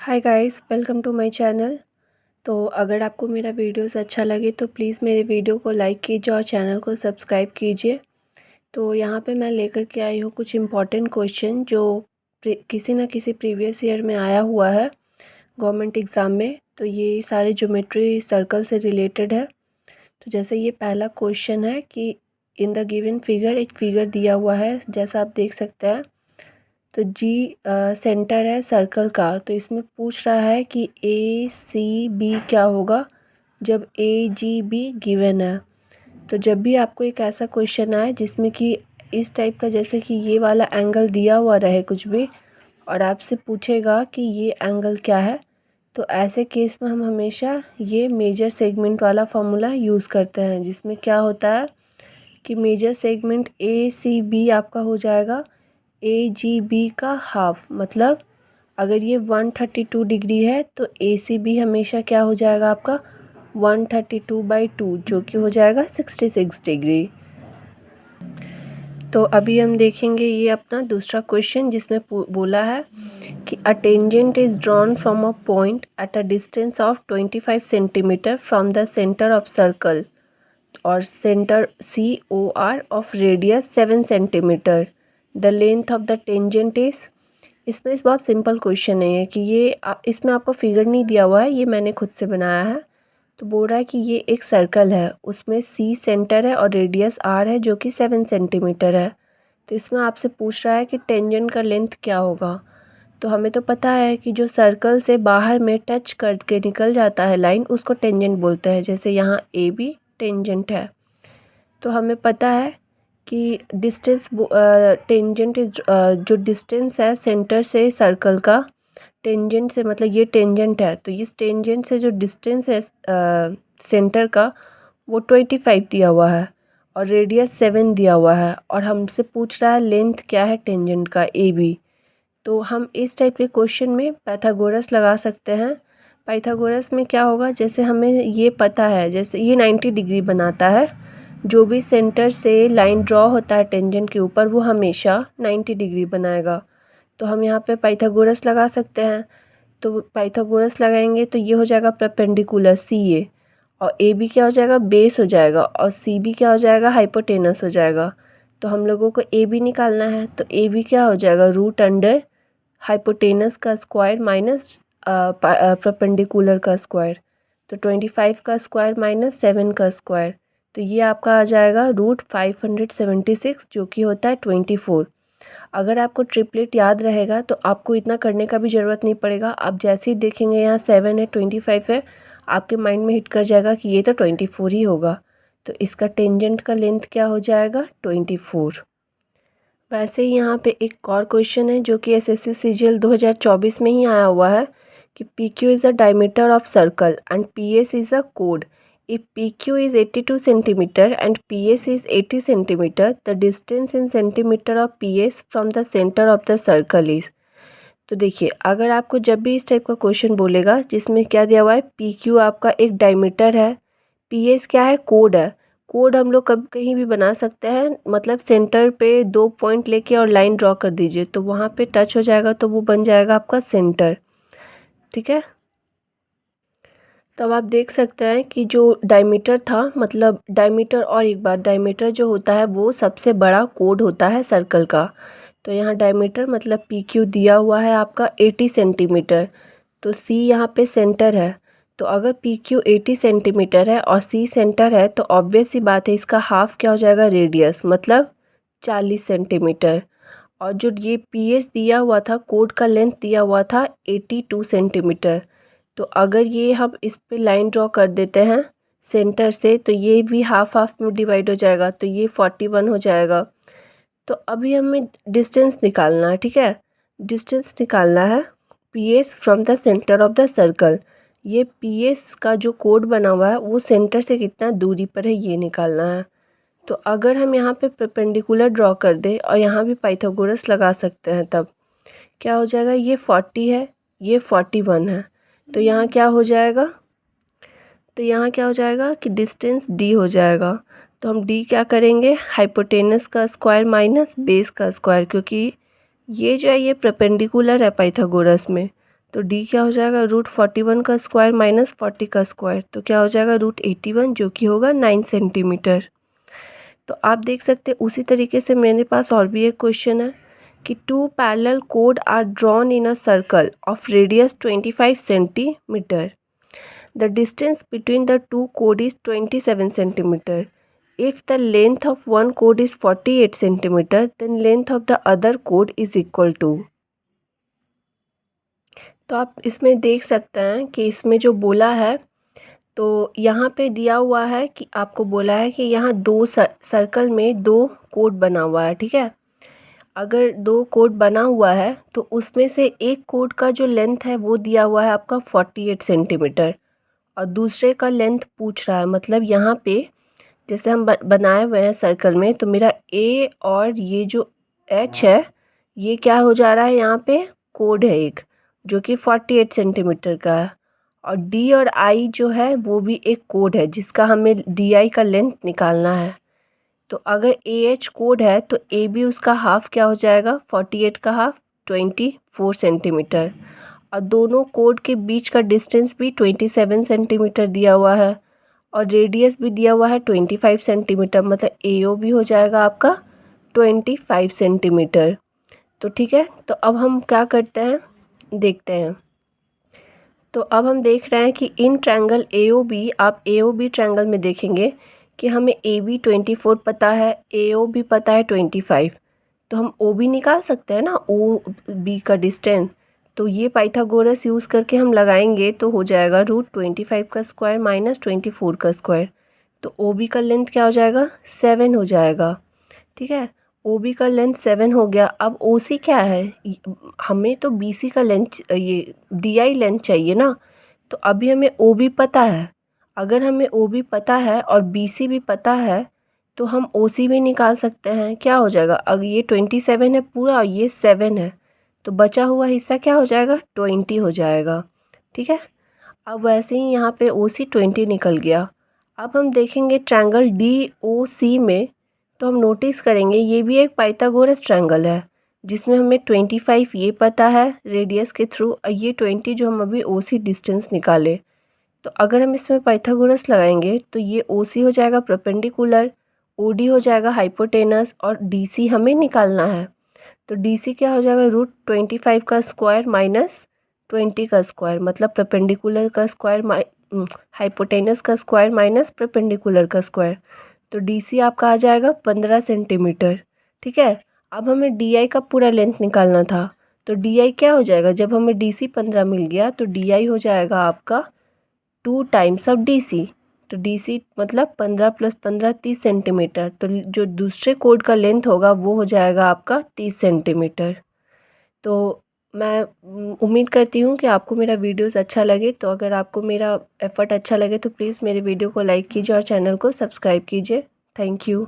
Hi guys, welcome to my channel. तो अगर आपको मेरा वीडियोस अच्छा लगे तो प्लीज़ मेरे वीडियो को लाइक कीजिए और चैनल को सब्सक्राइब कीजिए। तो यहाँ पे मैं लेकर के आई हूँ कुछ इम्पॉर्टेंट क्वेश्चन जो किसी न किसी प्रीवियस ईयर में आया हुआ है गवर्नमेंट एग्ज़ाम में। तो ये सारे ज्योमेट्री सर्कल से रिलेटेड है। तो जैसे ये पहला क्वेश्चन है कि इन द गिवन फिगर, एक फिगर दिया हुआ है जैसा आप देख सकते हैं। तो जी सेंटर है सर्कल का। तो इसमें पूछ रहा है कि ए सी बी क्या होगा जब ए जी बी गिवन है। तो जब भी आपको एक ऐसा क्वेश्चन आए जिसमें कि इस टाइप का, जैसे कि ये वाला एंगल दिया हुआ रहे कुछ भी, और आपसे पूछेगा कि ये एंगल क्या है, तो ऐसे केस में हम हमेशा ये मेजर सेगमेंट वाला फॉर्मूला यूज़ करते हैं, जिसमें क्या होता है कि major segment A C B आपका हो जाएगा ए जी बी का हाफ। मतलब अगर ये 132 डिग्री है तो ए सी बी हमेशा क्या हो जाएगा आपका 132/2, जो कि हो जाएगा 66 डिग्री। तो अभी हम देखेंगे ये अपना दूसरा क्वेश्चन, जिसमें बोला है कि a tangent is drawn from a point at a distance of 25 centimetre from the centre of circle और centre C O R of radius 7 centimetre. The length of the tangent is. इसमें इस बहुत simple question है कि ये इसमें आपको figure नहीं दिया हुआ है, ये मैंने खुद से बनाया है। तो बोल रहा है कि ये एक सर्कल है, उसमें सी सेंटर है और रेडियस आर है जो कि 7 सेंटीमीटर है। तो इसमें आपसे पूछ रहा है कि टेंजेंट का लेंथ क्या होगा। तो हमें तो पता है कि जो सर्कल से बाहर में टच करके निकल जाता है लाइन, उसको टेंजेंट बोलते हैं। जैसे यहाँ ए बी टेंजेंट है। तो हमें पता है कि डिस्टेंस टेंजेंट इज जो डिस्टेंस है सेंटर से सर्कल का, टेंजेंट से मतलब ये टेंजेंट है, तो इस टेंजेंट से जो डिस्टेंस है सेंटर का वो 25 दिया हुआ है और रेडियस 7 दिया हुआ है, और हमसे पूछ रहा है लेंथ क्या है टेंजेंट का ए बी। तो हम इस टाइप के क्वेश्चन में पाइथागोरस लगा सकते हैं। पाइथागोरस में क्या होगा, जैसे हमें ये पता है, जैसे ये 90 डिग्री बनाता है, जो भी सेंटर से लाइन ड्रॉ होता है टेंजेंट के ऊपर वो हमेशा 90 डिग्री बनाएगा। तो हम यहाँ पे पाइथागोरस लगा सकते हैं। तो पाइथागोरस लगाएंगे तो ये हो जाएगा परपेंडिकुलर सी ए, और ए बी क्या हो जाएगा बेस हो जाएगा, और सी बी क्या हो जाएगा हाइपोटेनस हो जाएगा। तो हम लोगों को ए बी निकालना है, तो ए बी क्या हो जाएगा रूट अंडर हाइपोटेनस का स्क्वायर माइनस परपेंडिकुलर का स्क्वायर। तो 25 का स्क्वायर माइनस 7 का स्क्वायर, तो ये आपका आ जाएगा √576, जो कि होता है 24। अगर आपको ट्रिपलेट याद रहेगा तो आपको इतना करने का भी ज़रूरत नहीं पड़ेगा। आप जैसे ही देखेंगे यहाँ 7 है 25 है, आपके माइंड में हिट कर जाएगा कि ये तो 24 ही होगा। तो इसका टेंजेंट का लेंथ क्या हो जाएगा 24। वैसे ही यहाँ पे एक और क्वेश्चन है जो कि एसएससी सीजीएल 2024 में ही आया हुआ है कि P Q is a diameter of circle and P S is a code. If P Q is 82 centimetre and P S is 80 centimetre, the distance in centimetre of P S from the centre of the circle is. तो देखिए, अगर आपको जब भी इस type का question बोलेगा जिसमें क्या दिया हुआ है पी क्यू आपका एक डायमीटर है, पी एस क्या है कोड है। कोड हम लोग कभी कहीं भी बना सकते हैं, मतलब सेंटर पे 2 पॉइंट लेके और लाइन ड्रॉ कर दीजिए तो वहाँ पे टच हो जाएगा, तो वो बन जाएगा आपका सेंटर। ठीक है। तो अब आप देख सकते हैं कि जो डायमीटर था, मतलब डायमीटर, और एक बात, डायमीटर जो होता है वो सबसे बड़ा कोड होता है सर्कल का। तो यहाँ डायमीटर मतलब पी क्यू दिया हुआ है आपका 80 सेंटीमीटर। तो सी यहाँ पे सेंटर है। तो अगर पी क्यू 80 सेंटीमीटर है और सी सेंटर है तो ऑब्वियस सी बात है इसका हाफ क्या हो जाएगा रेडियस, मतलब 40 सेंटीमीटर। और जो ये पी एस दिया हुआ था, कोड का लेंथ दिया हुआ था 82 सेंटीमीटर। तो अगर ये हम इस पे लाइन ड्रॉ कर देते हैं सेंटर से, तो ये भी हाफ हाफ में डिवाइड हो जाएगा, तो ये 41 हो जाएगा। तो अभी हमें डिस्टेंस निकालना है। ठीक है, डिस्टेंस निकालना है P S from the centre of the circle. ये पी एस का जो कोड बना हुआ है वो सेंटर से कितना दूरी पर है ये निकालना है। तो अगर हम यहाँ पे परपेंडिकुलर ड्रॉ कर दे और यहाँ भी पाइथागोरस लगा सकते हैं, तब क्या हो जाएगा, ये 40 है, ये 41 है, तो यहाँ क्या हो जाएगा, तो यहाँ क्या हो जाएगा कि डिस्टेंस डी हो जाएगा। तो हम डी क्या करेंगे, हाइपोटेनस का स्क्वायर माइनस बेस का स्क्वायर, क्योंकि ये जो है ये परपेंडिकुलर है पाइथागोरस में, तो डी क्या हो जाएगा, √41 का स्क्वायर माइनस 40 का स्क्वायर, तो क्या हो जाएगा √81, जो कि होगा 9 सेंटीमीटर। तो आप देख सकते हैं उसी तरीके से मेरे पास और भी एक क्वेश्चन है कि 2 पैरेलल कोड are drawn in a circle of radius 25 centimetre. The distance between the two कोड is 27 centimetre. If the length of one chord is 48 centimeter, then length of the other chord is equal to। तो आप इसमें देख सकते हैं कि इसमें जो बोला है, तो यहाँ पे दिया हुआ है कि आपको बोला है कि यहाँ दो सर्कल में 2 कोड बना हुआ है, ठीक है। अगर 2 कोड बना हुआ है तो उसमें से एक कोड का जो लेंथ है वो दिया हुआ है आपका 48 सेंटीमीटर और दूसरे का लेंथ पूछ रहा है। मतलब यहाँ पे जैसे हम बनाए हुए हैं सर्कल में, तो मेरा ए और ये जो एच है ये क्या हो जा रहा है, यहाँ पे कोड है एक जो कि 48 सेंटीमीटर का है, और डी और आई जो है वो भी एक कोड है जिसका हमें डी आई का लेंथ निकालना है। तो अगर ए एच कोड है तो ए बी उसका हाफ क्या हो जाएगा, 48 का हाफ 24 सेंटीमीटर, और दोनों कोड के बीच का डिस्टेंस भी 27 सेंटीमीटर दिया हुआ है और रेडियस भी दिया हुआ है 25 सेंटीमीटर। मतलब ए ओ भी हो जाएगा आपका 25 सेंटीमीटर। तो ठीक है, तो अब हम क्या करते हैं, देखते हैं। तो अब हम देख रहे हैं कि in triangle A O B, आप ए ओ बी ट्रायंगल में देखेंगे कि हमें ए बी 24 पता है, ए ओ भी पता है 25, तो हम ओ बी निकाल सकते हैं ना, ओ बी का डिस्टेंस। तो ये पाइथागोरस यूज़ करके हम लगाएंगे तो हो जाएगा √25 का स्क्वायर माइनस 24 का स्क्वायर। तो ओ बी का लेंथ क्या हो जाएगा, 7 हो जाएगा, ठीक है। ओ बी का लेंथ 7 हो गया। अब ओ सी क्या है, हमें तो बी सी का लेंथ, ये डी आई लेंथ चाहिए ना। तो अभी हमें ओ बी पता है, अगर हमें ओ बी पता है और बी सी भी पता है तो हम ओ सी भी निकाल सकते हैं। क्या हो जाएगा, अगर ये 27 है पूरा और ये 7 है तो बचा हुआ हिस्सा क्या हो जाएगा, 20 हो जाएगा, ठीक है। अब वैसे ही यहाँ पे ओ सी 20 निकल गया। अब हम देखेंगे ट्रायंगल डी ओ सी में, तो हम नोटिस करेंगे ये भी एक पाइथागोरस ट्रायंगल है जिसमें हमें 25 ये पता है रेडियस के थ्रू, और ये 20 जो हम अभी ओ सी डिस्टेंस निकाले। तो अगर हम इसमें पाइथागोरस लगाएंगे तो ये ओ सी हो जाएगा परपेंडिकुलर, ओ डी हो जाएगा हाइपोटेनस, और डी सी हमें निकालना है। तो डी सी क्या हो जाएगा, √25 का स्क्वायर माइनस 20 का स्क्वायर, मतलब परपेंडिकुलर का स्क्वायर हाइपोटेनस का स्क्वायर माइनस परपेंडिकुलर का स्क्वायर। तो डी सी आपका आ जाएगा 15 सेंटीमीटर, ठीक है। अब हमें डी आई का पूरा लेंथ निकालना था, तो डी आई क्या हो जाएगा, जब हमें डी सी 15 मिल गया तो डी आई हो जाएगा आपका 2 टाइम्स ऑफ डी सी। तो डी सी मतलब 15 + 15 30 सेंटीमीटर। तो जो दूसरे कोड का लेंथ होगा वो हो जाएगा आपका 30 सेंटीमीटर। तो मैं उम्मीद करती हूँ कि आपको मेरा वीडियोस अच्छा लगे। तो अगर आपको मेरा एफ़र्ट अच्छा लगे तो प्लीज़ मेरे वीडियो को लाइक कीजिए और चैनल को सब्सक्राइब कीजिए। Thank you.